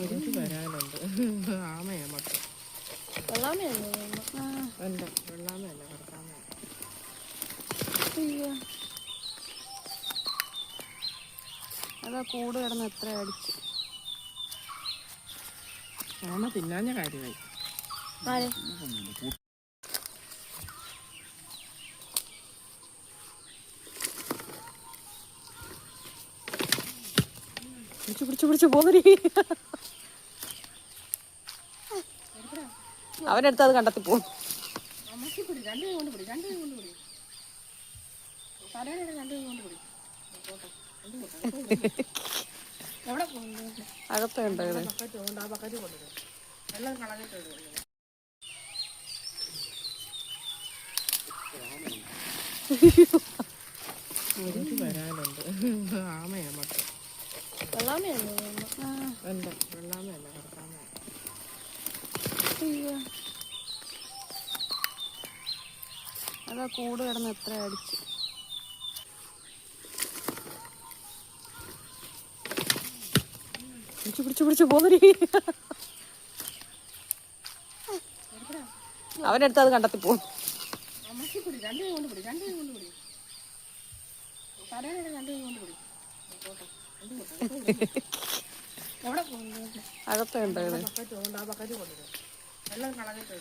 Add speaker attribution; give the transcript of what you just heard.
Speaker 1: ഒരു വരാനുണ്ട്. ആമയാ മൊത്തം.
Speaker 2: വെള്ളാമയല്ലേ?
Speaker 1: അല്ല, വെള്ളാമയല്ല, കടത്താമയ.
Speaker 2: അതാ കൂട് കിടന്ന് എത്ര അടിച്ചു.
Speaker 1: ആമ തിന്നാഞ്ഞ കാര്യമായി.
Speaker 2: പിടിച്ചു പിടിച്ചു പിടിച്ചു പോകരി. അവനെടുത്ത് അത് കണ്ടെത്തി പോകും. അകത്തുണ്ടോ ഇത്?
Speaker 1: വെള്ളം കളഞ്ഞിട്ട് ഒരു വരാനുണ്ട്. ആമയാ മൊത്തം.
Speaker 2: വെള്ളാമയല്ലേ?
Speaker 1: അല്ല, വെള്ളാമയല്ല, കടത്താമയ.
Speaker 2: അതാ കൂട് കിടന്ന് എത്ര അടിച്ചു. പിടിച്ചു പിടിച്ചു പിടിച്ചു പോകരി. അവനെടുത്ത് അത് കണ്ടെത്തി പോകും. അകത്തുണ്ടോ ഇത്?
Speaker 1: വെള്ളം കളഞ്ഞിട്ട്